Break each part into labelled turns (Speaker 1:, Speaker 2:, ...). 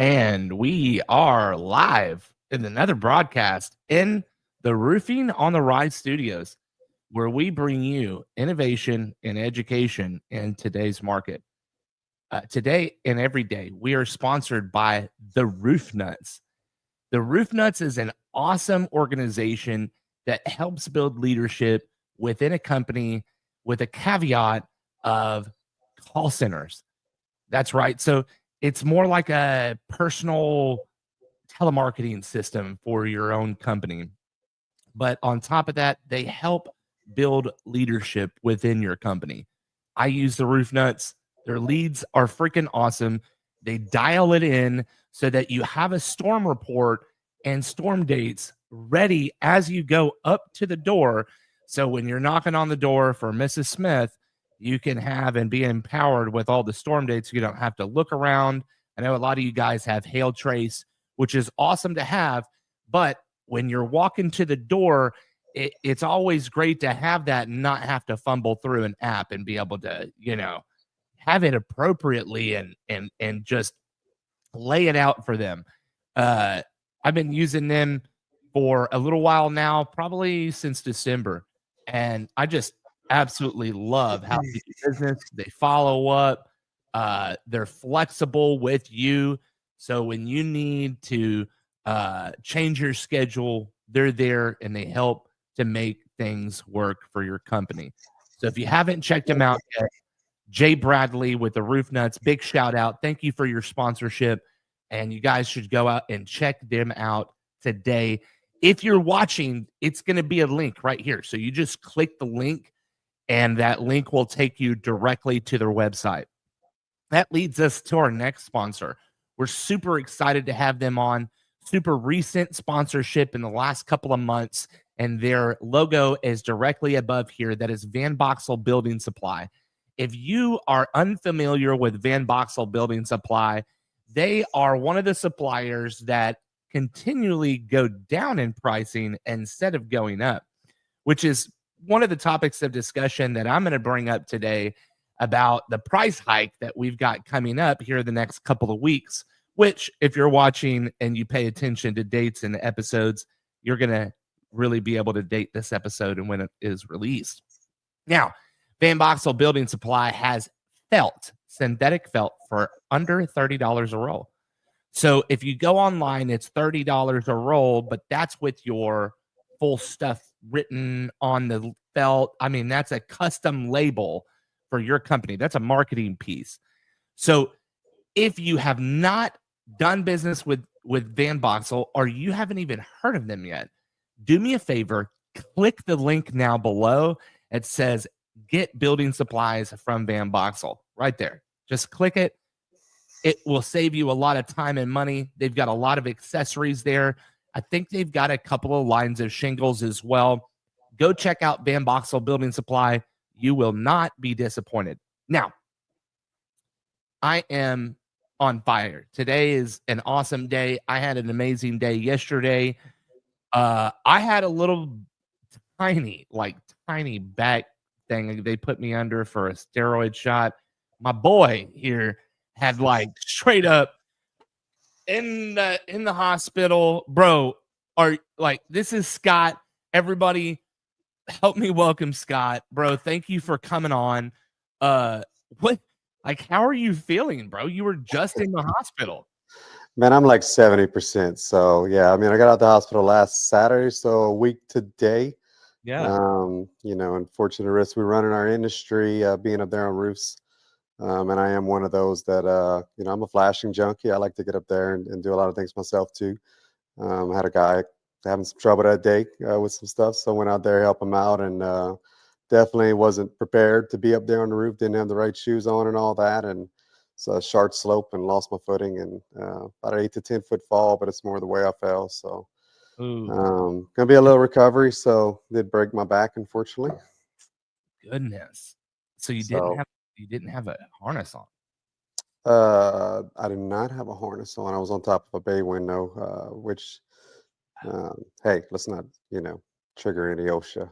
Speaker 1: And we are live in another broadcast in the Roofing on the Rise studios, where we bring you innovation and education in today's market. Today and every day, we are sponsored by the RoofNuts. The RoofNuts is an awesome organization that helps build leadership within a company with a caveat of call centers. That's right. So it's more like a personal telemarketing system for your own company. But on top of that, they help build leadership within your company. I use the RoofNuts. Their leads are freaking awesome. They dial it in so that you have a storm report and storm dates ready as you go up to the door. So when you're knocking on the door for Mrs. Smith, you can have and be empowered with all the storm dates. You don't have to look around. I know a lot of you guys have hail trace, which is awesome to have, but when you're walking to the door, it's always great to have that and not have to fumble through an app and be able to, have it appropriately and just lay it out for them. I've been using them for a little while now, probably since December, and I just absolutely love how they do business. They follow up. They're flexible with you. So when you need to change your schedule, they're there and they help to make things work for your company. So if you haven't checked them out yet, Jay Bradley with the RoofNuts, big shout out. Thank you for your sponsorship. And you guys should go out and check them out today. If you're watching, it's going to be a link right here. So you just click the link and that link will take you directly to their website. That leads us to our next sponsor. We're super excited to have them on. Super recent sponsorship in the last couple of months, and their logo is directly above here. That is VANBOXEL Building Supply. If you are unfamiliar with VANBOXEL Building Supply, they are one of the suppliers that continually go down in pricing instead of going up, which is one of the topics of discussion that I'm going to bring up today about the price hike that we've got coming up here the next couple of weeks, which if you're watching and you pay attention to dates and episodes, you're going to really be able to date this episode and when it is released. Now, VANBOXEL Building Supply has synthetic felt for under $30 a roll. So if you go online, it's $30 a roll, but that's with your full stuff written on the felt. I mean, that's a custom label for your company. That's a marketing piece. So if you have not done business with VANBOXEL or you haven't even heard of them yet, do me a favor, click the link now below. It says get building supplies from VANBOXEL right there. Just click it. It will save you a lot of time and money. They've got a lot of accessories there. I think they've got a couple of lines of shingles as well. Go check out VANBOXEL Building Supply. You will not be disappointed. Now, I am on fire. Today is an awesome day. I had an amazing day yesterday. I had a little tiny back thing they put me under for a steroid shot. My boy here had straight up in the hospital, bro. This is Scott. Everybody help me welcome Scott, bro. Thank you for coming on. How are you feeling, bro? You were just in the hospital.
Speaker 2: Man, I'm like 70%. So yeah, I mean, I got out of the hospital last Saturday, so a week today.
Speaker 1: Yeah.
Speaker 2: Unfortunate risks we run in our industry, being up there on roofs. And I am one of those that, I'm a flashing junkie. I like to get up there and do a lot of things myself too. I had a guy having some trouble that day with some stuff, so I went out there, help him out, and definitely wasn't prepared to be up there on the roof. Didn't have the right shoes on and all that, and so a sharp slope and lost my footing, and about an 8 to 10 foot fall, but it's more the way I fell. So gonna be a little recovery. So did break my back, unfortunately.
Speaker 1: Goodness. So you didn't have a harness on.
Speaker 2: I did not have a harness on. I was on top of a bay window, which, hey, let's not, trigger any OSHA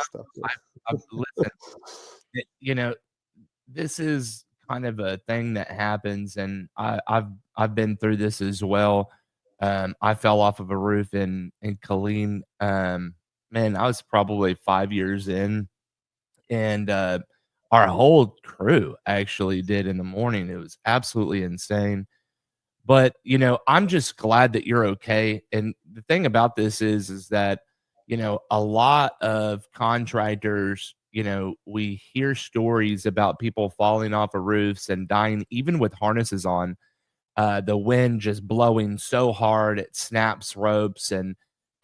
Speaker 2: stuff.
Speaker 1: Listen, this is kind of a thing that happens, and I've been through this as well. I fell off of a roof in Killeen. Man, I was probably 5 years in, and our whole crew actually did in the morning. It was absolutely insane. But, I'm just glad that you're okay. And the thing about this is that, a lot of contractors, we hear stories about people falling off of roofs and dying, even with harnesses on, the wind just blowing so hard it snaps ropes,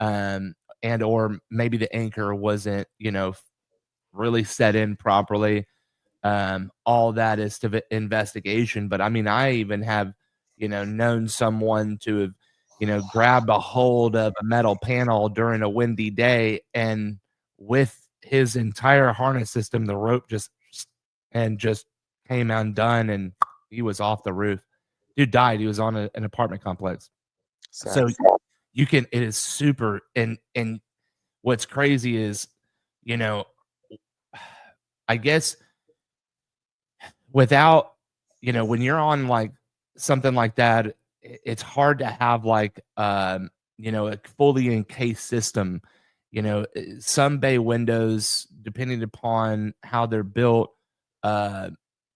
Speaker 1: um, or maybe the anchor wasn't, really set in properly. All that is to investigation. But I mean, I even have, known someone to have, grabbed a hold of a metal panel during a windy day, and with his entire harness system, the rope just came undone, and he was off the roof. Dude died. He was on an apartment complex.
Speaker 2: Sad.
Speaker 1: So it is super. And what's crazy is, you know, I guess without, when you're on like something like that, it's hard to have like, a fully encased system. Some bay windows, depending upon how they're built,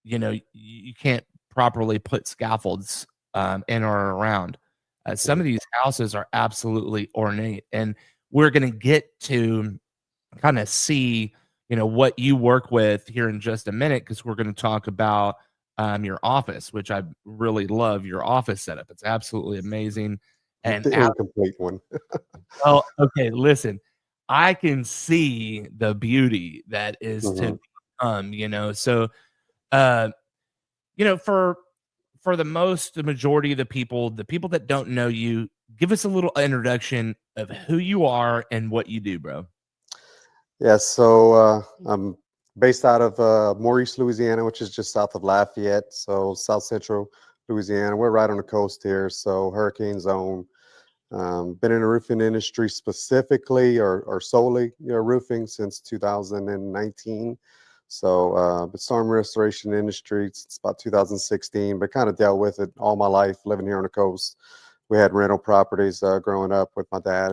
Speaker 1: you can't properly put scaffolds in or around. Some of these houses are absolutely ornate, and we're going to get to kind of see, what you work with here in just a minute, because we're going to talk about your office, which I really love your office setup. It's absolutely amazing. And
Speaker 2: The incomplete one.
Speaker 1: well, okay, listen, I can see the beauty that is to come, So, uh, for the majority of the people that don't know you, give us a little introduction of who you are and what you do, bro.
Speaker 2: Yeah, so I'm based out of Maurice, Louisiana, which is just south of Lafayette, so south central Louisiana. We're right on the coast here, so hurricane zone. Been in the roofing industry specifically or solely, roofing since 2019. So, but storm restoration industry since about 2016, but kind of dealt with it all my life living here on the coast. We had rental properties growing up with my dad,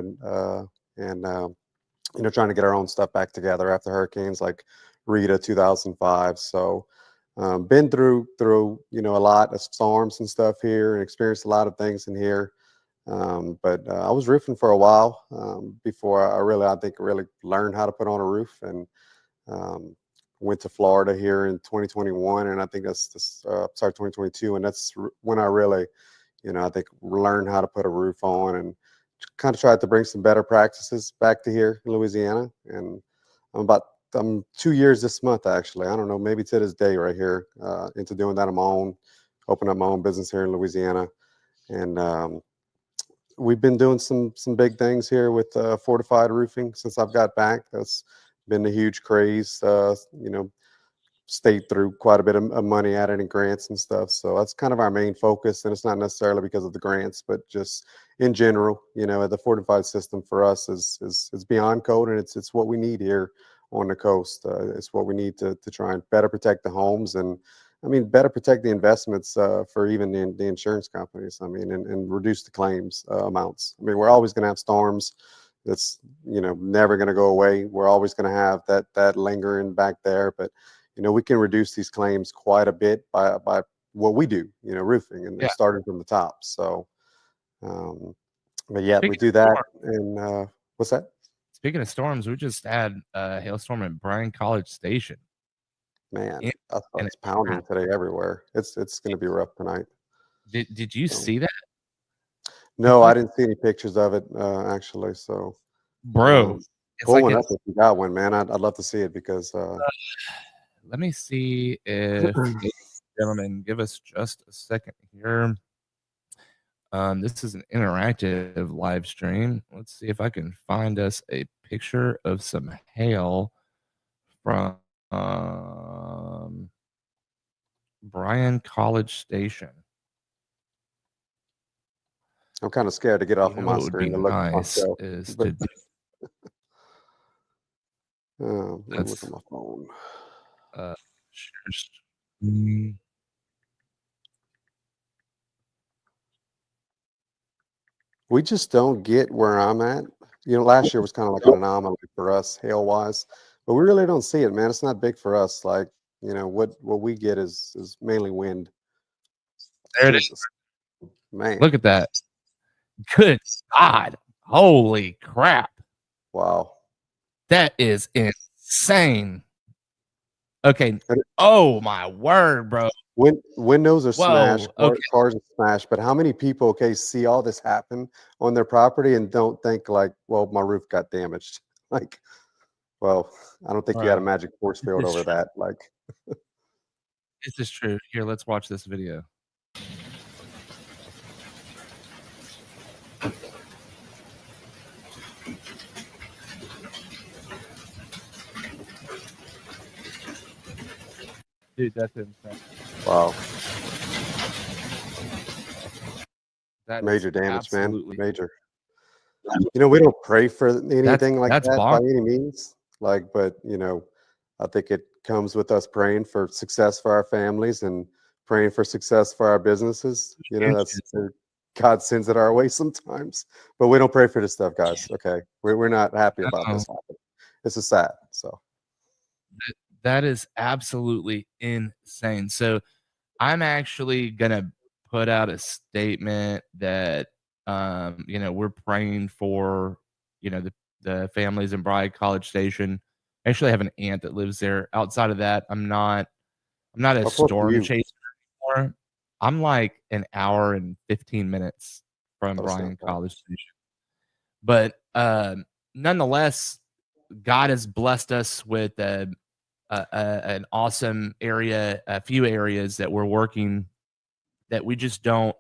Speaker 2: and trying to get our own stuff back together after hurricanes like Rita 2005. So been through a lot of storms and stuff here, and experienced a lot of things in here. But I was roofing for a while before I think really learned how to put on a roof, and um, went to Florida here in 2021, and I think sorry, 2022, and that's when I really, I think learned how to put a roof on, and kind of tried to bring some better practices back to here in Louisiana. And I'm 2 years this month, actually. I don't know, maybe to this day right here, into doing that on my own, open up my own business here in Louisiana. And we've been doing some big things here with Fortified roofing since I've got back. That's been a huge craze. Stayed through quite a bit of money at it and grants and stuff. So that's kind of our main focus. And it's not necessarily because of the grants, but just in general, the fortified system for us is beyond code, and it's what we need here on the coast. It's what we need to try and better protect the homes, and I mean, better protect the investments for even the insurance companies. I mean, and reduce the claims amounts. I mean, we're always going to have storms. That's never going to go away. We're always going to have that lingering back there, but we can reduce these claims quite a bit by what we do, roofing, and starting from the top. So, but yeah, we do that. And what's that?
Speaker 1: Speaking of storms, we just had a hailstorm at Bryan College Station.
Speaker 2: Man, I thought it's pounding today everywhere. It's going to be rough tonight.
Speaker 1: Did you see that?
Speaker 2: No, I didn't see any pictures of it actually. So,
Speaker 1: bro,
Speaker 2: pull one up if you got one, man. I'd love to see it because.
Speaker 1: Let me see if, gentlemen, give us just a second here. This is an interactive live stream. Let's see if I can find us a picture of some hail from Bryan College Station.
Speaker 2: I'm kind of scared to get off of my screen to look at
Speaker 1: myself. Is to
Speaker 2: let me look at my phone. We just don't get where I'm at. Last year was kind of like an anomaly for us, hail wise, but we really don't see it, man. It's not big for us. Like, what we get is mainly wind.
Speaker 1: There it is.
Speaker 2: Jesus, man.
Speaker 1: Look at that. Good God. Holy crap.
Speaker 2: Wow.
Speaker 1: That is insane. Okay. Oh my word, bro.
Speaker 2: Windows are smashed,
Speaker 1: Whoa. Okay.
Speaker 2: cars are smashed, but how many people, see all this happen on their property and don't think like, well, my roof got damaged? Like, well, I don't think you had a magic force field over that. Like,
Speaker 1: this is true. Here, let's watch this video. Dude, that's insane.
Speaker 2: wow.
Speaker 1: That
Speaker 2: Major damage,
Speaker 1: absolutely.
Speaker 2: man. Major. We don't pray for anything like
Speaker 1: that's
Speaker 2: that
Speaker 1: bonk.
Speaker 2: by any means. Like, but I think it comes with us praying for success for our families and praying for success for our businesses. That's God sends it our way sometimes, but we don't pray for this stuff, guys. Okay, we're not happy about this happening. This is sad. So
Speaker 1: that is absolutely insane. So I'm actually gonna put out a statement that we're praying for the families in Bride College Station. I actually have an aunt that lives there. Outside of that, I'm not a storm chaser anymore. I'm like an hour and 15 minutes from Bryan College Station. But nonetheless, God has blessed us with an awesome area, a few areas that we're working that we just don't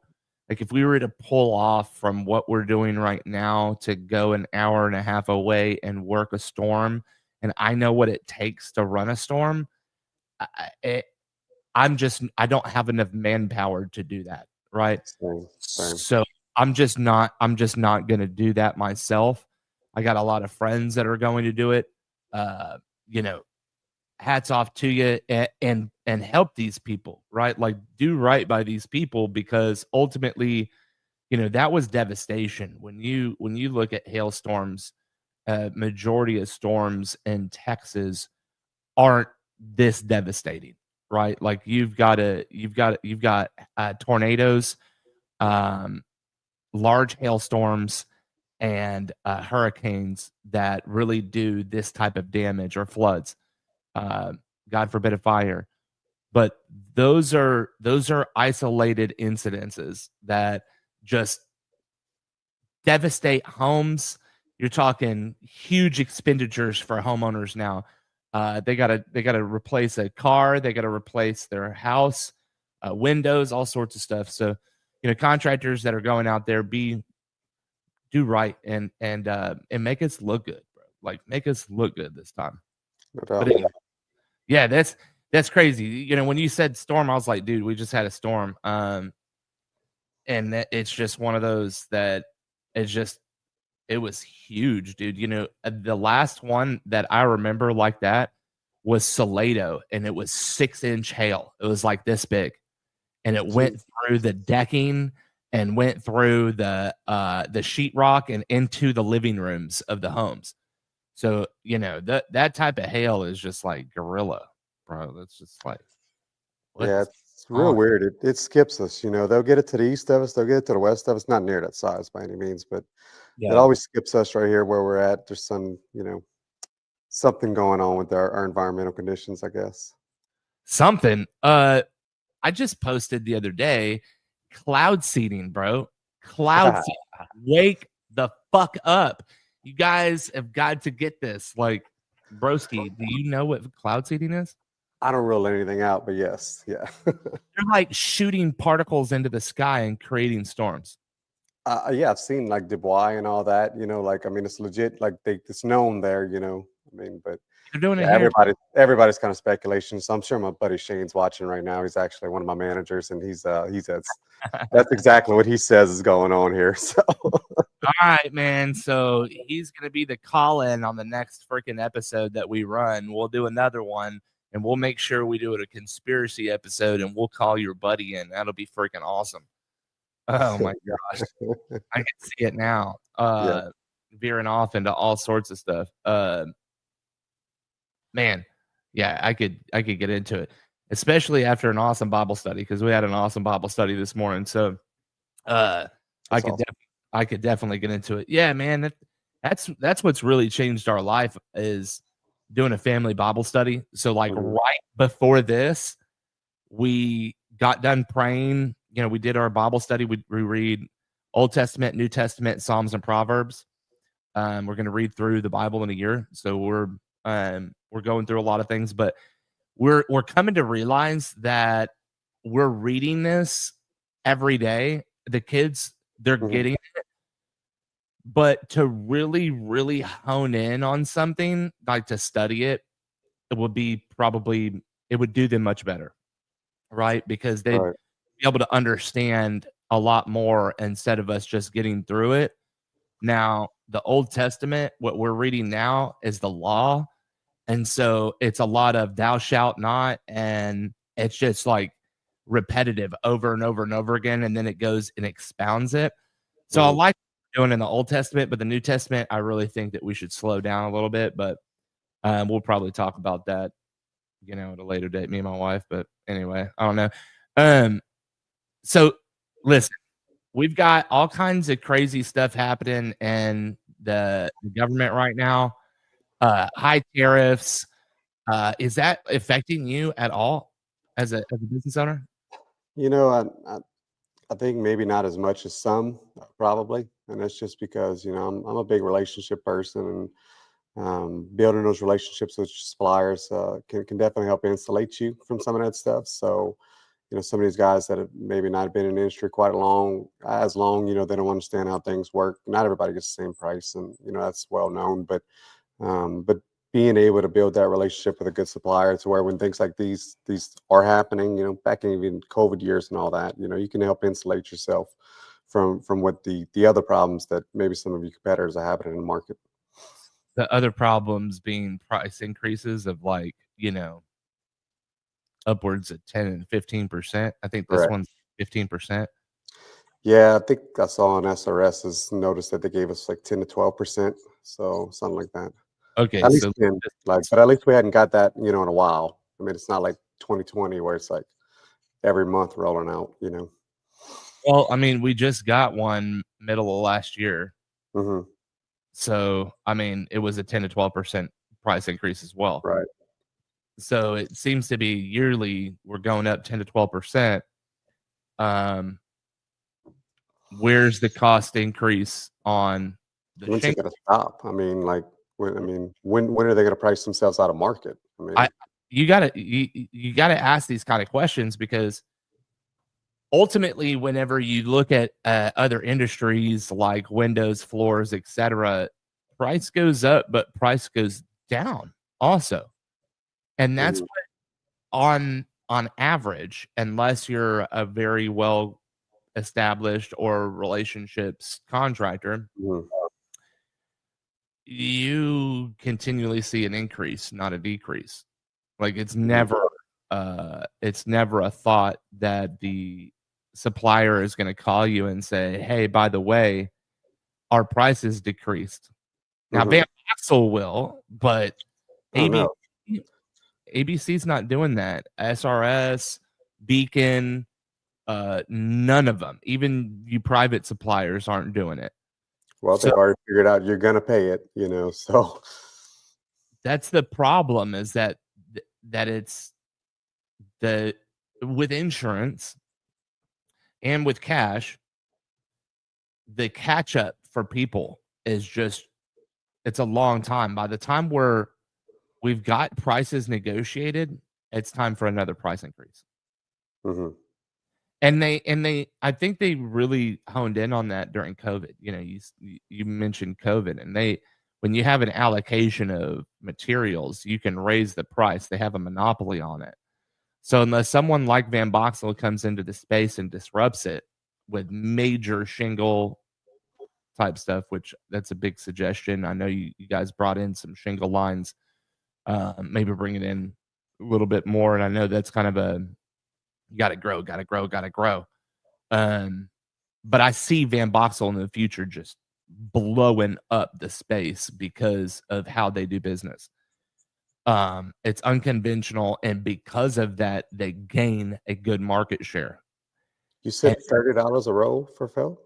Speaker 1: like. If we were to pull off from what we're doing right now to go an hour and a half away and work a storm, and I know what it takes to run a storm, I don't have enough manpower to do that, right?
Speaker 2: Same.
Speaker 1: So I'm just not gonna do that myself. I got a lot of friends that are going to do it. You know, hats off to you, and help these people, right? Like, do right by these people, because ultimately, that was devastation. When you look at hailstorms, majority of storms in Texas aren't this devastating, right? Like, you've got tornadoes, large hailstorms, and hurricanes that really do this type of damage, or floods. God forbid a fire. But those are isolated incidences that just devastate homes. You're talking huge expenditures for homeowners now. They gotta replace a car, they gotta replace their house, windows, all sorts of stuff. So, contractors that are going out there, do right and make us look good, bro. Like, make us look good this time.
Speaker 2: No doubt,
Speaker 1: yeah, that's crazy. When you said storm, I was like, dude, we just had a storm. And it's just one of those that it was huge, dude. The last one that I remember like that was Salado, and it was 6-inch hail. It was like this big, and it went through the decking and went through the sheetrock and into the living rooms of the homes. So, that type of hail is just like gorilla, bro. That's just like,
Speaker 2: yeah, it's real weird. It skips us. They'll get it to the east of us, they'll get it to the west of us. Not near that size by any means, but it always skips us right here where we're at. There's some, something going on with our environmental conditions, I guess.
Speaker 1: Something. I just posted the other day, cloud seeding, bro. Cloud seeding. Wake the fuck up. You guys have got to get this. Like, broski, do you know what cloud seeding is?
Speaker 2: I don't rule anything out, but yes, yeah.
Speaker 1: They're like shooting particles into the sky and creating storms.
Speaker 2: Yeah, I've seen like Dubois and all that. It's legit. Like it's known there. But
Speaker 1: they're doing it
Speaker 2: here. Everybody's kind of speculation. So I'm sure my buddy Shane's watching right now. He's actually one of my managers, and he says that's exactly what he says is going on here. So
Speaker 1: all right, man. So he's gonna be the call-in on the next freaking episode that we run. We'll do another one, and we'll make sure we do it a conspiracy episode, and we'll call your buddy in. That'll be freaking awesome. Oh my gosh. I can see it now.
Speaker 2: Yeah.
Speaker 1: Veering off into all sorts of stuff. Man, yeah, I could get into it, especially after an awesome Bible study because we had an awesome Bible study this morning. So, uh, I
Speaker 2: That's
Speaker 1: could
Speaker 2: awesome.
Speaker 1: I could definitely get into it. Yeah, man, that's what's really changed our life is doing a family Bible study. So, like
Speaker 2: Mhm.
Speaker 1: right before this, we got done praying. You know, we did our Bible study. We read Old Testament, New Testament, Psalms, and Proverbs. We're going to read through the Bible in a year, so we're going through a lot of things, but we're coming to realize that we're reading this every day. The kids, they're
Speaker 2: Mhm.
Speaker 1: getting it, but to really, really hone in on something, like to study it, it would be probably it would do them much better, right? Because they'd
Speaker 2: Right.
Speaker 1: be able to understand a lot more instead of us just getting through it. Now, the Old Testament, what we're reading now is the law. And so it's a lot of thou shalt not. And it's just like repetitive over and over and over again. And then it goes and expounds it. So I
Speaker 2: Mhm.
Speaker 1: like doing in the Old Testament, but the New Testament, I really think that we should slow down a little bit. But we'll probably talk about that, at a later date, me and my wife. But anyway, I don't know. Um, so listen, we've got all kinds of crazy stuff happening in the government right now. High tariffs. Is that affecting you at all as a business owner?
Speaker 2: You know, I think maybe not as much as some, probably, and that's just because I'm a big relationship person, and building those relationships with suppliers can definitely help insulate you from some of that stuff. So, some of these guys that have maybe not been in the industry quite as long, they don't understand how things work. Not everybody gets the same price, and that's well known. But being able to build that relationship with a good supplier to where when things like these are happening, back in even COVID years and all that, you can help insulate yourself from what the other problems that maybe some of your competitors are having in the market.
Speaker 1: The other problems being price increases of like, upwards of 10 and 15%. I think this
Speaker 2: Correct.
Speaker 1: one's 15%.
Speaker 2: Yeah, I think I saw on SRS has noticed that they gave us like 10 to 12%, so something like that.
Speaker 1: Okay,
Speaker 2: At least
Speaker 1: so
Speaker 2: 10, but at least we hadn't got that, in a while. I mean, it's not like 2020 where it's like every month rolling out.
Speaker 1: well, I mean, we just got one middle of last year.
Speaker 2: Hmm.
Speaker 1: So, I mean, it was a 10 to 12% price increase as well.
Speaker 2: Right.
Speaker 1: So it seems to be yearly we're going up 10 to 12%. Um, where's the cost increase on the
Speaker 2: When's it
Speaker 1: shingle?
Speaker 2: going to stop? I mean, like when are they going to price themselves out of market? I
Speaker 1: I
Speaker 2: mean,
Speaker 1: you gotta ask these kind of questions because ultimately, whenever you look at other industries like windows, floors, etc., price goes up, but price goes down also, and that's
Speaker 2: mhm,
Speaker 1: what on average, unless you're a very well established or relationships contractor,
Speaker 2: mhm,
Speaker 1: you continually see an increase, not a decrease. Like
Speaker 2: mhm,
Speaker 1: it's never a thought that the supplier is going to call you and say, "Hey, by the way, our price is decreased." Now,
Speaker 2: mhm.
Speaker 1: VanBoxel will, but
Speaker 2: Oh
Speaker 1: ABC
Speaker 2: no.
Speaker 1: ABC's not doing that. SRS, Beacon, none of them. Even you private suppliers aren't doing it.
Speaker 2: Well,
Speaker 1: So
Speaker 2: they've already figured out you're going to pay it. So
Speaker 1: that's the problem is that it's the with insurance and with cash, the catch up for people is just it's a long time. By the time we've got prices negotiated, it's time for another price increase.
Speaker 2: mhm,
Speaker 1: And they I think they really honed in on that during COVID. You mentioned COVID, and they when you have an allocation of materials, you can raise the price. They have a monopoly on it. So unless someone like Van Boxel comes into the space and disrupts it with major shingle type stuff, which that's a big suggestion. I know you guys brought in some shingle lines, maybe bring it in a little bit more. And I know that's kind of a you got to grow, got to grow, got to grow. Um, but I see VanBoxel in the future just blowing up the space because of how they do business. It's unconventional, and because of that, they gain a good market share.
Speaker 2: You said $30 a roll for fill?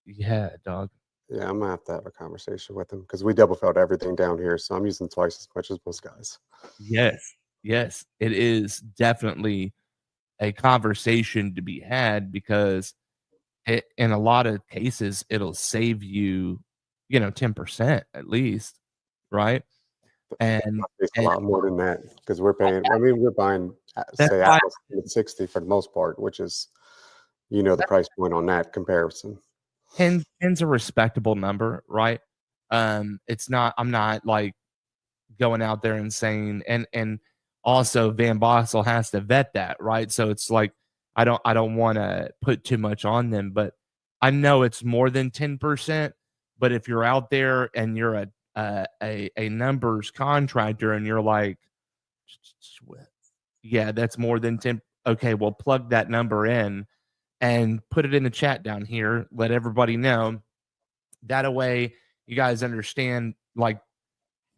Speaker 1: Yeah, dog.
Speaker 2: Yeah, I'm gonna have to have a conversation with him because we double filled everything down here, so I'm using twice as much as most guys.
Speaker 1: Yes, yes, it is definitely a conversation to be had because in a lot of cases, it'll save you, 10% at least, right? And
Speaker 2: It's a
Speaker 1: and
Speaker 2: lot more than that because we're paying. I mean, we're buying,
Speaker 1: that's
Speaker 2: say,
Speaker 1: why
Speaker 2: Atlas mid-60 for the most part, which is, the price point on that comparison.
Speaker 1: 10's a respectable number, right? It's not I'm not, like, going out there and saying and also Van Boxel has to vet that, right? So it's like I don't wanna put too much on them, but I know it's more than 10%, but if you're out there and you're a numbers contractor and you're like, "Yeah, that's more than 10." Okay, well, plug that number in and put it in the chat down here. Let everybody know. That way you guys understand, like,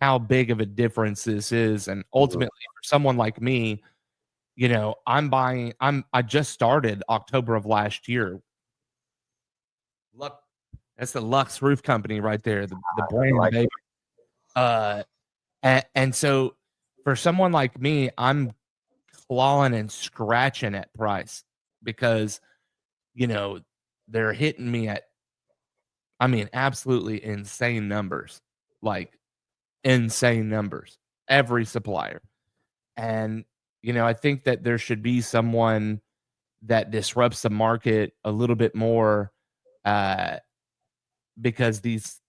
Speaker 1: how big of a difference this is, and
Speaker 2: Mhm.
Speaker 1: ultimately for someone like me, I just started October of last year. Look, that's the Lux Roof Company right there, the
Speaker 2: I
Speaker 1: brand,
Speaker 2: like
Speaker 1: baby.
Speaker 2: it.
Speaker 1: Uh, and so for someone like me, I'm clawing and scratching at price because, you know, they're hitting me at, I mean, absolutely insane numbers, like insane numbers, every supplier. And, I think that there should be someone that disrupts the market a little bit more, uh, because these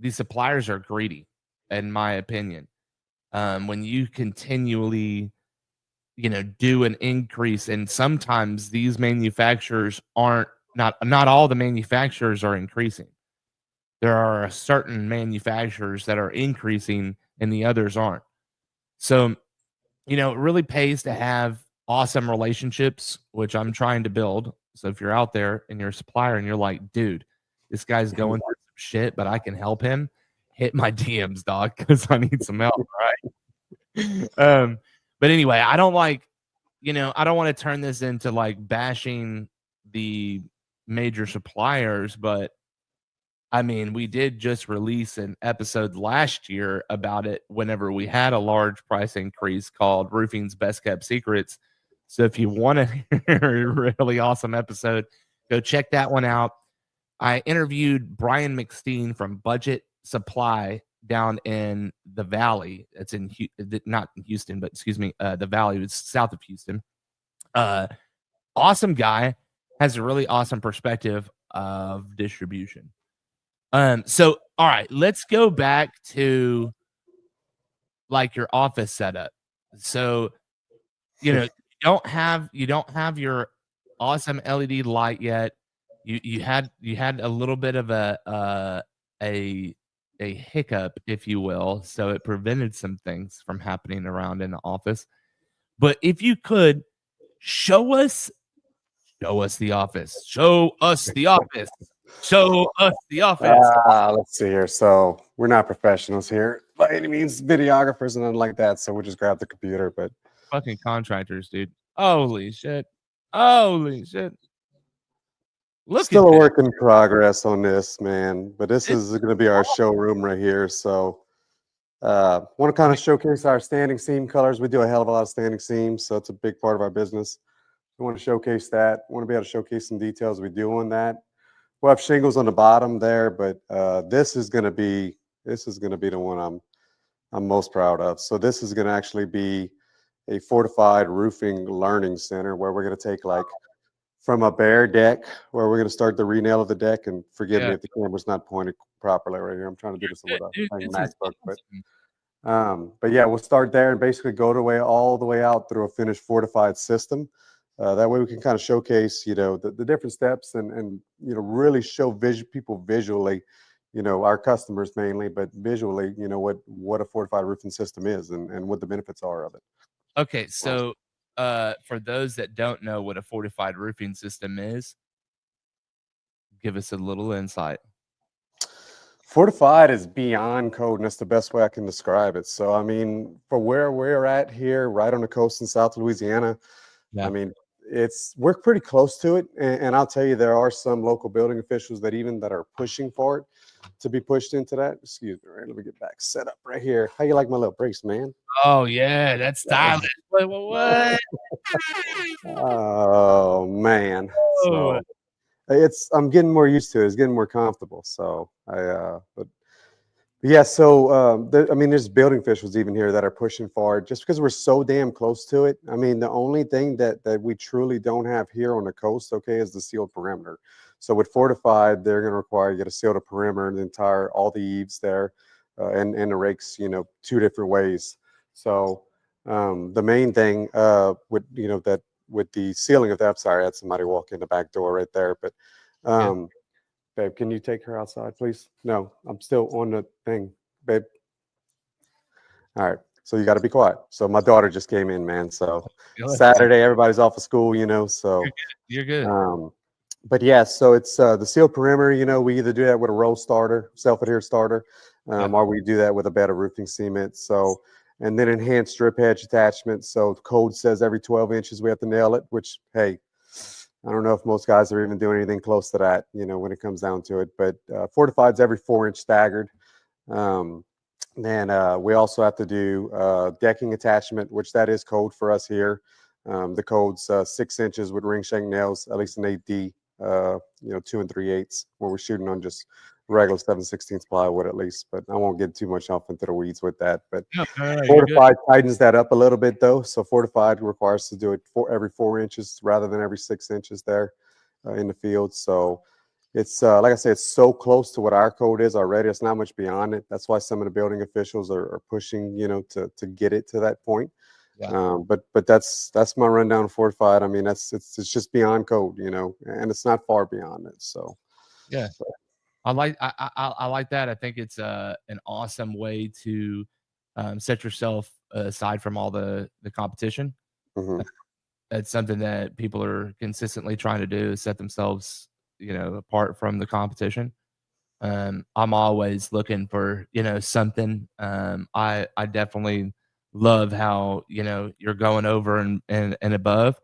Speaker 1: suppliers are greedy, in my opinion. When you continually, do an increase, and sometimes these manufacturers aren't not all the manufacturers are increasing. There are certain manufacturers that are increasing and the others aren't. So, it really pays to have awesome relationships, which I'm trying to build. So if you're out there and you're a supplier and you're like, dude, this guy's going through some shit, but I can help him, hit my DMs, dog, because I need some help, right? But anyway, I don't like, I don't want to turn this into like bashing the major suppliers, but I mean, we did just release an episode last year about it whenever we had a large price increase called Roofing's Best Kept Secrets. So if you want to hear a really awesome episode, go check that one out. I interviewed Brian McSteen from Budget Supply down in the Valley. It's in not in Houston, but excuse me, the Valley. It's south of Houston. Awesome guy, has a really awesome perspective of distribution. So all right, let's go back to like your office setup. So, you don't have your awesome LED light yet. You had a little bit of a a hiccup, if you will, so it prevented some things from happening around in the office. But if you could show us show us the office. Show us the office. Show us the office.
Speaker 2: Let's see here. So we're not professionals here by any means, videographers and nothing like that. So we'll just grab the computer. But
Speaker 1: Fucking contractors, dude. Holy shit. Holy shit. Look at
Speaker 2: still a
Speaker 1: this.
Speaker 2: work in progress on this, man. But this
Speaker 1: It's
Speaker 2: is going to be our showroom right here. So want to kind of showcase our standing seam colors. We do a hell of a lot of standing seams, so it's a big part of our business. We want to showcase that. We want to be able to showcase some details we do on that. We'll have shingles on the bottom there, but this is going to be the one I'm most proud of. So this is going to actually be a fortified roofing learning center where we're going to take like from a bare deck where we're going to start the re-nail of the deck. And forgive me
Speaker 1: yeah.
Speaker 2: if the camera's not pointed properly right here. I'm trying to do this with a
Speaker 1: Dude, this is
Speaker 2: MacBook,
Speaker 1: awesome.
Speaker 2: but yeah, we'll start there and basically go all the way out through a finished fortified system. That way we can kind of showcase, the different steps and really show people visually, our customers mainly, but visually, what a fortified roofing system is and what the benefits are of it.
Speaker 1: Okay, so for those that don't know what a fortified roofing system is, give us a little insight.
Speaker 2: Fortified is beyond code, and that's the best way I can describe it. So, I mean, for where we're at here, right on the coast in South Louisiana,
Speaker 1: Yeah.
Speaker 2: I mean, we're pretty close to it. And I'll tell you, there are some local building officials that are pushing for it to be pushed into that. Excuse me, right? Let me get back set up right here. How you like my little brace, man?
Speaker 1: Oh yeah, that's stylish. What?
Speaker 2: Oh man.
Speaker 1: Oh,
Speaker 2: So I'm getting more used to it. It's getting more comfortable. So but yeah, so I mean, there's building officials even here that are pushing for it just because we're so damn close to it. I mean, the only thing that we truly don't have here on the coast, okay, is the sealed perimeter. So with Fortified, they're going to require you to seal the perimeter, all the eaves there, and the rakes, 2 different ways. So the main thing with that with the sealing of that, I'm sorry, I had somebody walk in the back door right there, but. Babe, can you take her outside, please? No, I'm still on the thing, babe. All right. So you got to be quiet. So my daughter just came in, man. So Saturday, everybody's off of school, so
Speaker 1: you're good.
Speaker 2: But yeah, so it's the sealed perimeter, we either do that with a roll starter, self-adhere starter, or we do that with a bed of roofing cement. So, and then enhanced strip edge attachment. So the code says every 12 inches we have to nail it, which, hey, I don't know if most guys are even doing anything close to that, when it comes down to it. But Fortified's every 4-inch staggered. Then we also have to do decking attachment, which that is code for us here. The code's 6 inches with ring shank nails, at least an 8D, 2 3/8, where we're shooting on just regular 7/16 plywood at least. But I won't get too much off into the weeds with that. But Fortified tightens that up a little bit though. So Fortified requires to do it every 4 inches rather than every 6 inches there in the field. So it's like I said, it's so close to what our code is already. It's not much beyond it. That's why some of the building officials are pushing, to get it to that point. But that's my rundown of Fortified. I mean, it's just beyond code, and it's not far beyond it. So
Speaker 1: yeah, I like that. I think it's an awesome way to set yourself aside from all the competition.
Speaker 2: Mm-hmm.
Speaker 1: That's something that people are consistently trying to do, is set themselves, apart from the competition. I'm always looking for, something. I definitely love how, you're going over and above.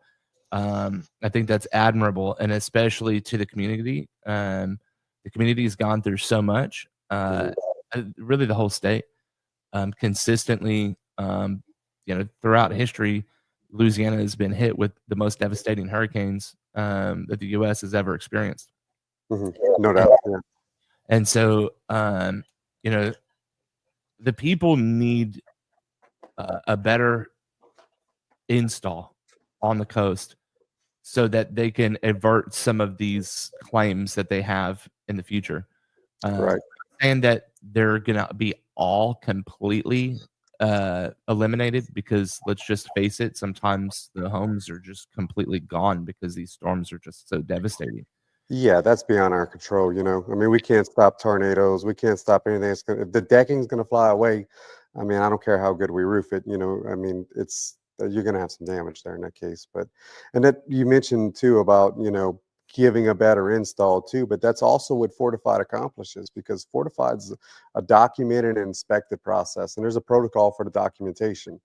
Speaker 1: I think that's admirable, and especially to the community. The community has gone through so much, really the whole state, consistently, throughout history. Louisiana has been hit with the most devastating hurricanes that the U.S. has ever experienced.
Speaker 2: Mm-hmm. No doubt. Yeah.
Speaker 1: And so, the people need a better install on the coast so that they can avert some of these claims that they have in the future.
Speaker 2: Right.
Speaker 1: And that they're going to be all completely eliminated, because let's just face it, sometimes the homes are just completely gone because these storms are just so devastating.
Speaker 2: Yeah, that's beyond our control. I mean, we can't stop tornadoes. We can't stop anything. If the decking's going to fly away, I mean, I don't care how good we roof it. I mean, you're going to have some damage there in that case. And that you mentioned too about, giving a better install too, but that's also what Fortified accomplishes, because Fortified's a documented and inspected process, and there's a protocol for the documentation.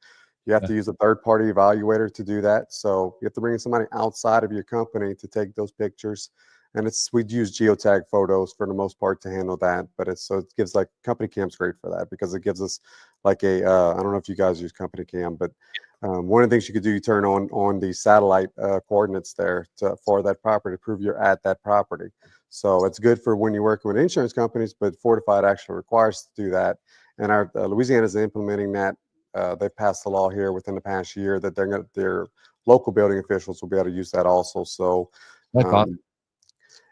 Speaker 2: You have to use a third-party evaluator to do that. So you have to bring in somebody outside of your company to take those pictures. And we'd use geotag photos for the most part to handle that. But it gives, like, Company Cam's great for that, because it gives us like I don't know if you guys use Company Cam, but one of the things you could do, you turn on the satellite coordinates there for that property to prove you're at that property. So it's good for when you're working with insurance companies, but Fortified actually requires us to do that. And our Louisiana is implementing that. They passed a law here within the past year that their local building officials will be able to use that also. So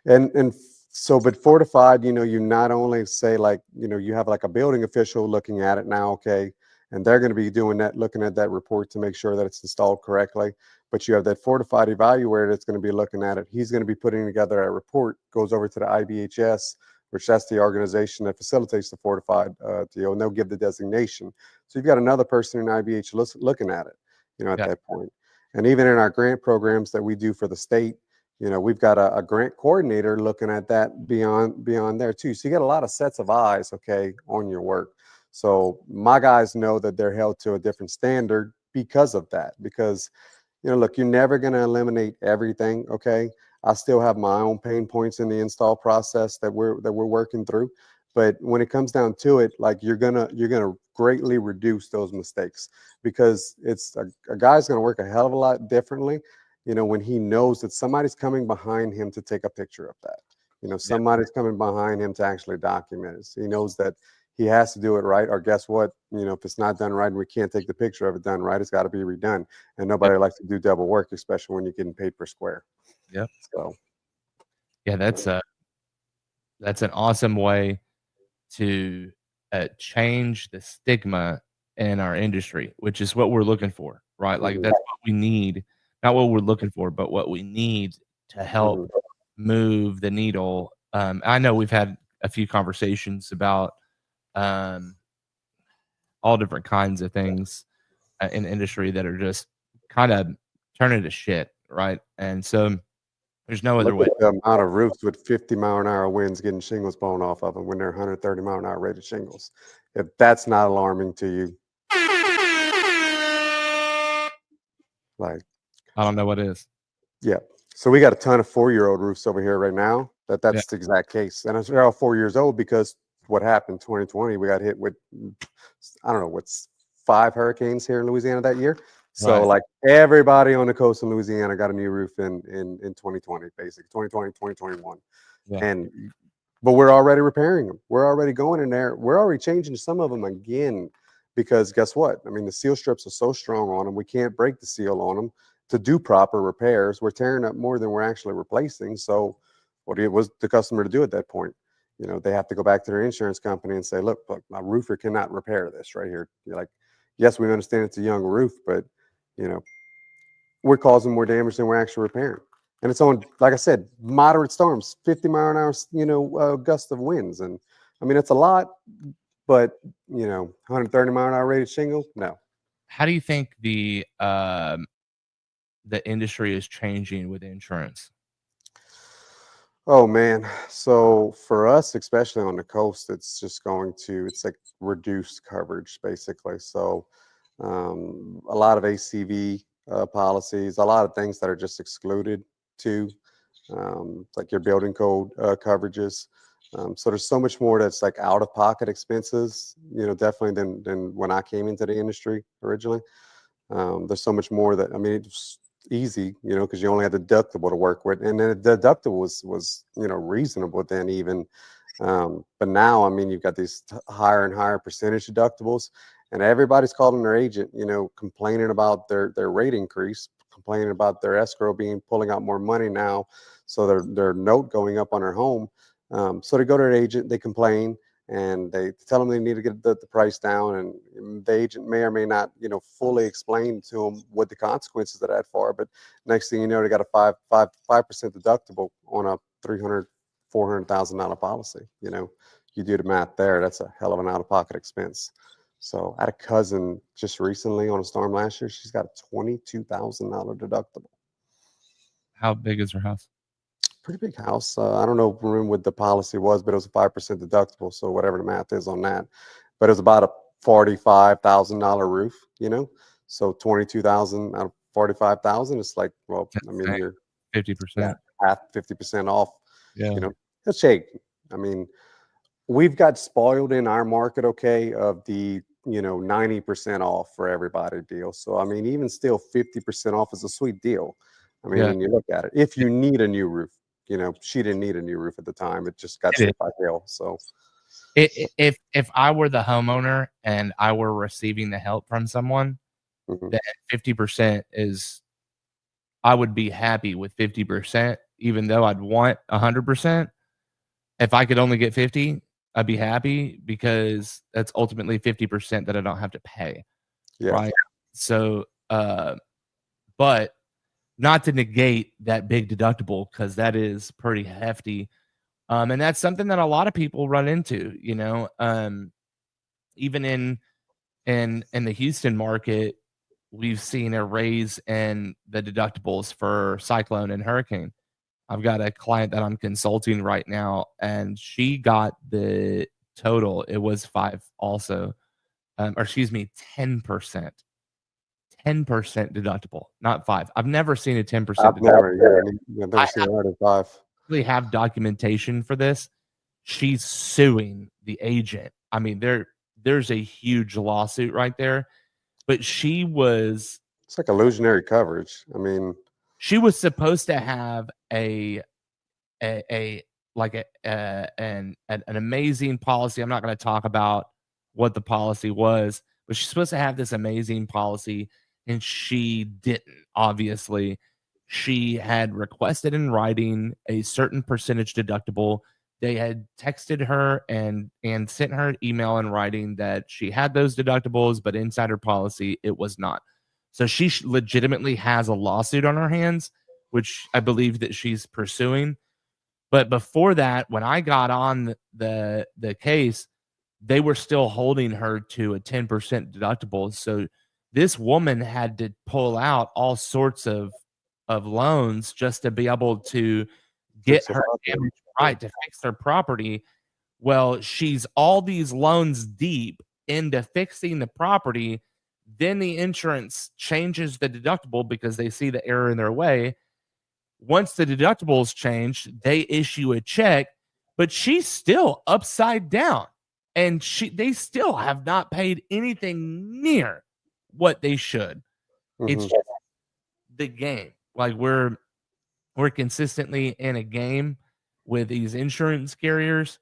Speaker 2: and so, but Fortified, you not only say, like, you have like a building official looking at it now, okay, and they're going to be doing that, looking at that report to make sure that it's installed correctly. But you have that Fortified evaluator that's going to be looking at it. He's going to be putting together a report, goes over to the IBHS, which that's the organization that facilitates the Fortified deal, and they'll give the designation. So you've got another person in IBH looking at it, at that point. And even in our grant programs that we do for the state, we've got a grant coordinator looking at that beyond there too. So you get a lot of sets of eyes, okay, on your work. So my guys know that they're held to a different standard because of that. Because look, you're never going to eliminate everything, okay? I still have my own pain points in the install process that we're working through. But when it comes down to it, like you're gonna greatly reduce those mistakes, because it's a guy's gonna work a hell of a lot differently, when he knows that somebody's coming behind him to take a picture of that. Somebody's coming behind him to actually document it. So he knows that he has to do it right, or guess what? If it's not done right and we can't take the picture of it done right, it's got to be redone. And nobody likes to do double work, especially when you're getting paid per square.
Speaker 1: Yeah.
Speaker 2: So
Speaker 1: yeah, that's an awesome way to change the stigma in our industry, which is what we're looking for, right? Like that's what we need, not what we're looking for, but what we need to help move the needle. I know we've had a few conversations about all different kinds of things in the industry that are just kind of turning to shit, right? And so there's no other
Speaker 2: look
Speaker 1: way.
Speaker 2: at the amount of roofs with 50-mile-an-hour winds getting shingles blown off of them when they're 130-mile-an-hour rated shingles. If that's not alarming to you, like,
Speaker 1: I don't know what is.
Speaker 2: yeah. So we got a ton of 4-year-old roofs over here right now.
Speaker 1: Yeah.
Speaker 2: That's the exact case, and they're all 4 years old because what happened 2020, we got hit with, I don't know, what's 5 hurricanes here in Louisiana that year. So
Speaker 1: Right.
Speaker 2: like everybody on the coast of Louisiana got a new roof in 2020, basically 2020, 2021.
Speaker 1: Yeah.
Speaker 2: And but we're already repairing them. We're already going in there. We're already changing some of them again, because guess what? I mean, the seal strips are so strong on them, we can't break the seal on them to do proper repairs. We're tearing up more than we're actually replacing. So what was the customer to do at that point? They have to go back to their insurance company and say, look, my roofer cannot repair this right here. You're like, yes, we understand it's a young roof, but we're causing more damage than we're actually repairing. And it's on, like I said, moderate storms, 50-mile-an-hour, gust of winds. And I mean, it's a lot, but 130-mile-an-hour rated shingle, no.
Speaker 1: How do you think the industry is changing with insurance?
Speaker 2: Oh man. So for us, especially on the coast, it's like reduced coverage basically. So a lot of ACV policies, a lot of things that are just excluded too, like your building code coverages. So there's so much more that's like out of pocket expenses, definitely than when I came into the industry originally. There's so much more that, I mean, it's easy, because you only had the deductible to work with, and then the deductible was reasonable then even. But now, I mean, you've got these higher and higher percentage deductibles, and everybody's calling their agent, complaining about their rate increase, complaining about their escrow pulling out more money now, so their note going up on their home. So they go to their agent, they complain, and they tell them they need to get the price down, and the agent may or may not fully explain to them what the consequences of that are. But next thing you know, they got a 5% deductible on a $300,000-$400,000 policy. You do the math there, that's a hell of an out-of-pocket expense. So I had a cousin just recently on a storm last year, she's got a $22,000 deductible.
Speaker 1: How big is her house?
Speaker 2: Pretty big house. I don't know what the policy was, but it was a 5% deductible. So whatever the math is on that, but it was about a $45,000 roof. So 22,000 out of 45,000. It's like, well, I mean, you're
Speaker 1: 50%,
Speaker 2: half 50% off.
Speaker 1: Yeah.
Speaker 2: It's shake. I mean, we've got spoiled in our market, okay, of the 90% off for everybody deal. So I mean, even still, 50% off is a sweet deal. I mean, when you look at it, if you need a new roof, she didn't need a new roof at the time. It just got hit by hail. So
Speaker 1: if I were the homeowner and I were receiving the help from someone, then 50% is, I would be happy with 50%, even though I'd want 100%. If I could only get 50, I'd be happy, because that's ultimately 50% that I don't have to pay.
Speaker 2: Yeah.
Speaker 1: Right. So, but not to negate that big deductible, because that is pretty hefty. And that's something that a lot of people run into, even in the Houston market, we've seen a raise in the deductibles for cyclone and hurricane. I've got a client that I'm consulting right now, and she got the total. It was 5 also, or excuse me, 10%. 10% deductible, not 5. I've never seen a 10%
Speaker 2: I've
Speaker 1: deductible.
Speaker 2: never seen it at 5.
Speaker 1: Actually have documentation for this. She's suing the agent. I mean, there's a huge lawsuit right there. But
Speaker 2: It's like illusionary coverage. I mean,
Speaker 1: she was supposed to have an amazing policy. I'm not going to talk about what the policy was, but she's supposed to have this amazing policy, and she didn't. Obviously, she had requested in writing a certain percentage deductible. They had texted her and sent her an email in writing that she had those deductibles, but inside her policy, it was not. So she legitimately has a lawsuit on her hands, which I believe that she's pursuing. But before that, when I got on the case, they were still holding her to a 10% deductible. So this woman had to pull out all sorts of loans just to be able to get her damage right, to fix her property. Well, she's all these loans deep into fixing the property. Then the insurance changes the deductible because they see the error in their way. Once the deductibles changed, they issue a check, but she's still upside down, and they still have not paid anything near what they should. It's just the game. Like we're consistently in a game with these insurance carriers,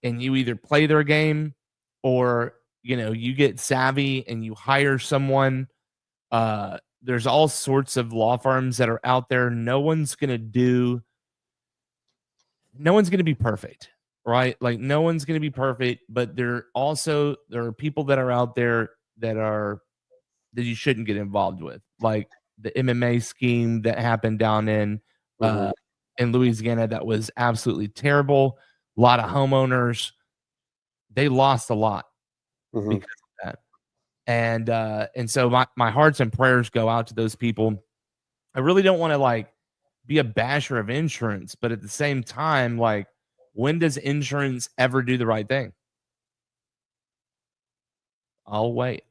Speaker 1: and you either play their game or you get savvy and you hire someone. There's all sorts of law firms that are out there. No one's going to be perfect, right? Like no one's going to be perfect, but there are people that are out there that you shouldn't get involved with. Like the MMA scheme that happened down in Louisiana, that was absolutely terrible. A lot of homeowners, they lost a lot because of that. And so my hearts and prayers go out to those people. I really don't want to be a basher of insurance, but at the same time, when does insurance ever do the right thing? I'll wait.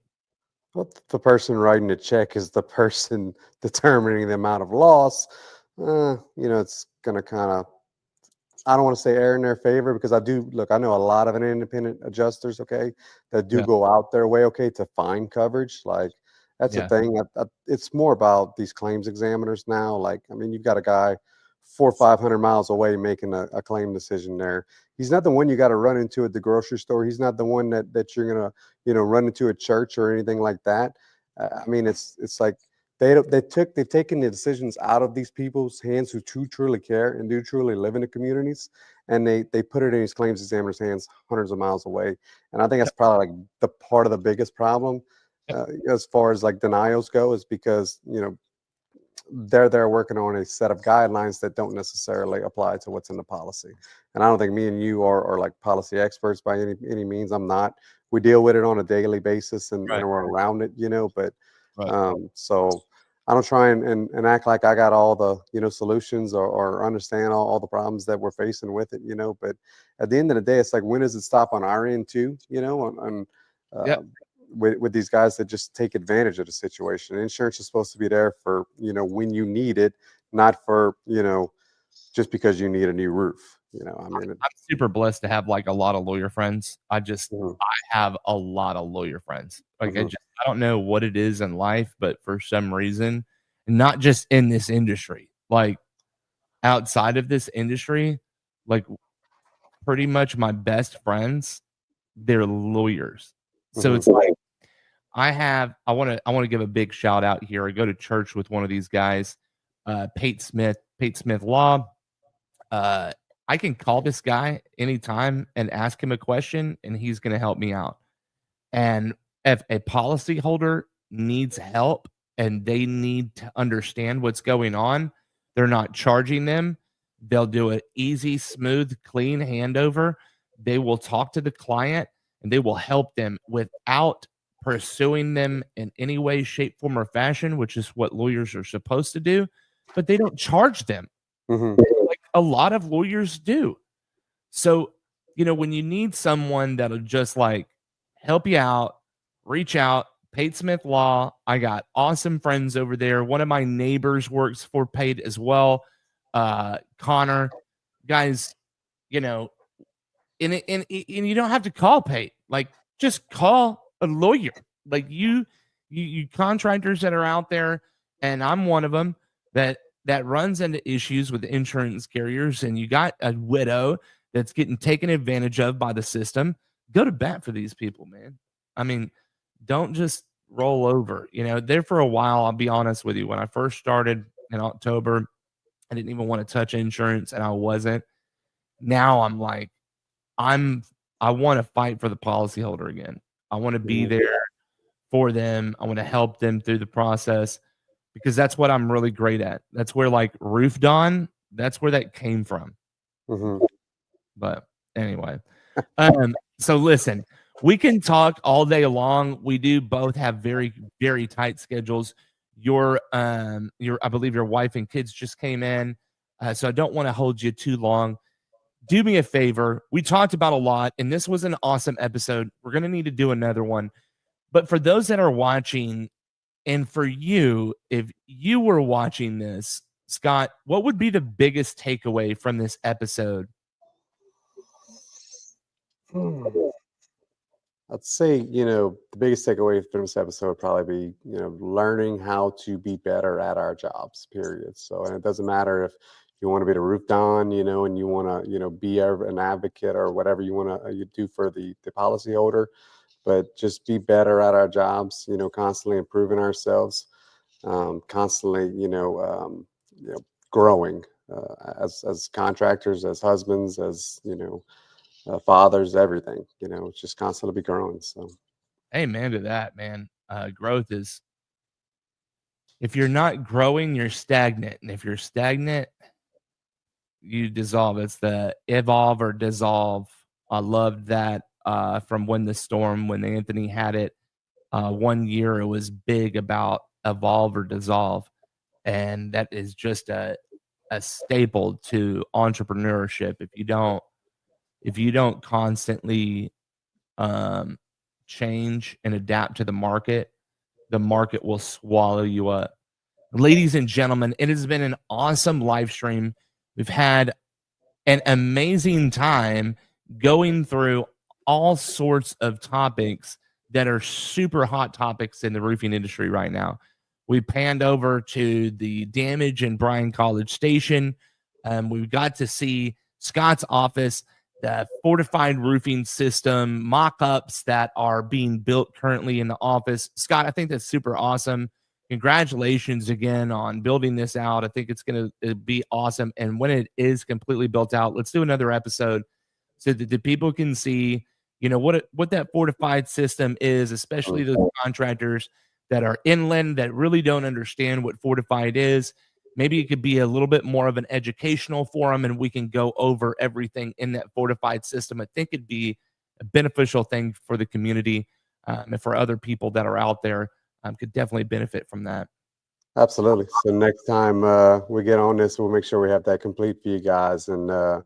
Speaker 2: Well, the person writing the check is the person determining the amount of loss. It's going to kind of, I don't want to say err in their favor, because I know a lot of independent adjusters, okay, that do go out their way, okay, to find coverage. Like that's the thing. It's more about these claims examiners now. Like, I mean, you've got a guy 400 or 500 miles away making a claim decision there. He's not the one you got to run into at the grocery store. He's not the one that you're gonna run into a church or anything like that. I mean, it's like they've taken the decisions out of these people's hands who truly care and do truly live in the communities, and they put it in these claims examiners' hands hundreds of miles away. And I think that's probably like the part of the biggest problem as far as like denials go, is because they're working on a set of guidelines that don't necessarily apply to what's in the policy. And I don't think me and you are like policy experts by any means. I'm not. We deal with it on a daily basis and we're around it, but so I don't try and act like I got all the with or understand all the problems that we're facing with it, but at the end of the day, it's like, when does it stop on our end too, with these guys that just take advantage of the situation? Insurance is supposed to be there for when you need it, not for just because you need a new roof. I mean,
Speaker 1: I'm super blessed to have a lot of lawyer friends. I have a lot of lawyer friends. I don't know what it is in life, but for some reason, not just in this industry, outside of this industry, pretty much my best friends, they're lawyers. So it's I want to give a big shout out here. I go to church with one of these guys, Pate Smith Law. I can call this guy anytime and ask him a question, and he's going to help me out. And if a policyholder needs help and they need to understand what's going on, they're not charging them. They'll do an easy, smooth, clean handover. They will talk to the client and they will help them without pursuing them in any way, shape, form, or fashion, which is what lawyers are supposed to do. But they don't charge them. a lot of lawyers do. So, when you need someone that'll just like help you out, reach out. Pate Smith Law. I got awesome friends over there. One of my neighbors works for Pate as well. Connor, guys, and you don't have to call Pate. Like, just call a lawyer. Like you contractors that are out there, and I'm one of them that runs into issues with insurance carriers, and you got a widow that's getting taken advantage of by the system. Go to bat for these people, man. I mean, don't just roll over. There for a while, I'll be honest with you. When I first started in October, I didn't even want to touch insurance, and I wasn't. Now I'm like, I want to fight for the policyholder again. I want to be there for them. I want to help them through the process because that's what I'm really great at. That's where like Roof Dawn, that's where that came from. But anyway, so listen, we can talk all day long. We do both have very, very tight schedules. I believe your wife and kids just came in, so I don't want to hold you too long. Do me a favor. We talked about a lot, and this was an awesome episode. We're going to need to do another one. But for those that are watching, and for you, if you were watching this, Scott, what would be the biggest takeaway from this episode?
Speaker 2: I'd say, the biggest takeaway from this episode would probably be, learning how to be better at our jobs, period. So, and it doesn't matter if you want to be the roof don, and you want to, be an advocate or whatever you want to do for the policyholder, but just be better at our jobs, constantly improving ourselves, constantly, growing as contractors, as husbands, as, fathers, everything, just constantly be growing. So,
Speaker 1: amen to that, man. Growth is, if you're not growing, you're stagnant. And if you're stagnant, you dissolve. It's the evolve or dissolve. I loved that from When the Storm, when Anthony had it 1 year, it was big about evolve or dissolve. And that is just a staple to entrepreneurship. If you don't constantly change and adapt to the market will swallow you up. Ladies and gentlemen, it has been an awesome live stream. We've had an amazing time going through all sorts of topics that are super hot topics in the roofing industry right now. We panned over to the damage in Bryan College Station. We got to see Scott's office, the Fortified roofing system, mock-ups that are being built currently in the office. Scott, I think that's super awesome. Congratulations again on building this out. I think it's going to be awesome. And when it is completely built out, let's do another episode so that the people can see, what that Fortified system is, especially those contractors that are inland that really don't understand what Fortified is. Maybe it could be a little bit more of an educational forum, and we can go over everything in that Fortified system. I think it'd be a beneficial thing for the community and for other people that are out there. Could definitely benefit from that.
Speaker 2: Absolutely. So next time we get on this, we'll make sure we have that complete for you guys. And I'd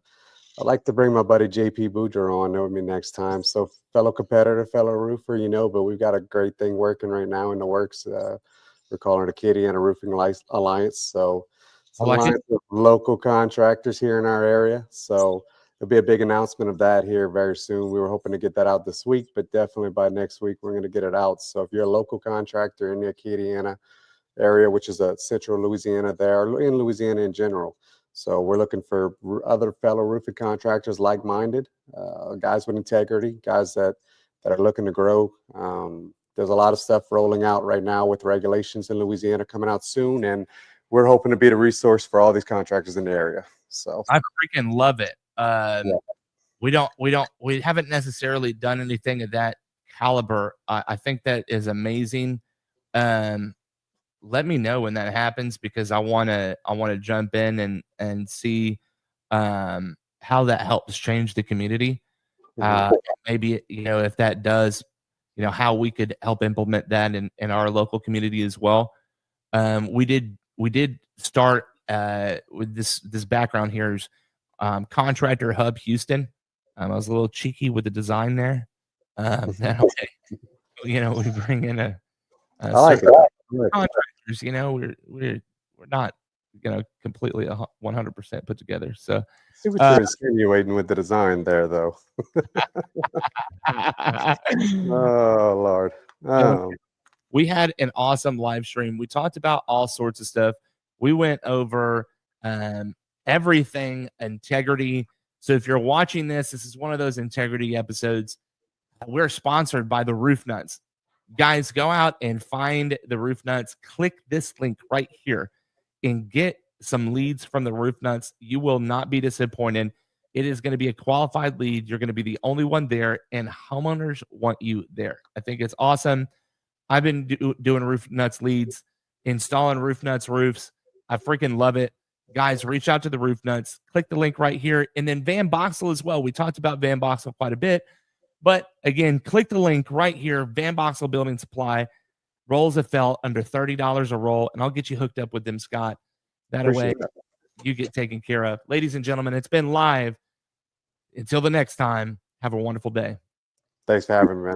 Speaker 2: like to bring my buddy JP Boudreaux on with me next time. So fellow competitor, fellow roofer, but we've got a great thing working right now in the works. We're calling it a Kitty and a Roofing Alliance. So it's an alliance of local contractors here in our area. So there'll be a big announcement of that here very soon. We were hoping to get that out this week, but definitely by next week, we're going to get it out. So if you're a local contractor in the Acadiana area, which is a central Louisiana there, or in Louisiana in general. So we're looking for other fellow roofing contractors, like-minded, guys with integrity, guys that are looking to grow. There's a lot of stuff rolling out right now with regulations in Louisiana coming out soon, and we're hoping to be the resource for all these contractors in the area. So
Speaker 1: I freaking love it. We haven't necessarily done anything of that caliber. I think that is amazing. Let me know when that happens, because I want to jump in and see how that helps change the community. Maybe, if that does, how we could help implement that in our local community as well. We did start with this background here is Contractor Hub Houston. I was a little cheeky with the design there. That way, we bring in a
Speaker 2: I like it.
Speaker 1: contractors. We're not completely 100% put together. So
Speaker 2: See what you're insinuating with the design there, though. Oh Lord.
Speaker 1: We had an awesome live stream. We talked about all sorts of stuff. We went over everything integrity. So if you're watching this is one of those integrity episodes. We're sponsored by the RoofNuts. Guys, go out and find the RoofNuts. Click this link right here and get some leads from the RoofNuts. You will not be disappointed. It is going to be a qualified lead. You're going to be the only one there, and homeowners want you there. I think it's awesome. I've been doing RoofNuts leads, installing RoofNuts roofs. I freaking love it. Guys, reach out to the RoofNuts. Click the link right here. And then VANBOXEL as well. We talked about VANBOXEL quite a bit. But again, click the link right here. VANBOXEL Building Supply. Rolls of felt under $30 a roll. And I'll get you hooked up with them, Scott. That way you get taken care of. Ladies and gentlemen, it's been live. Until the next time, have a wonderful day.
Speaker 2: Thanks for having me, man.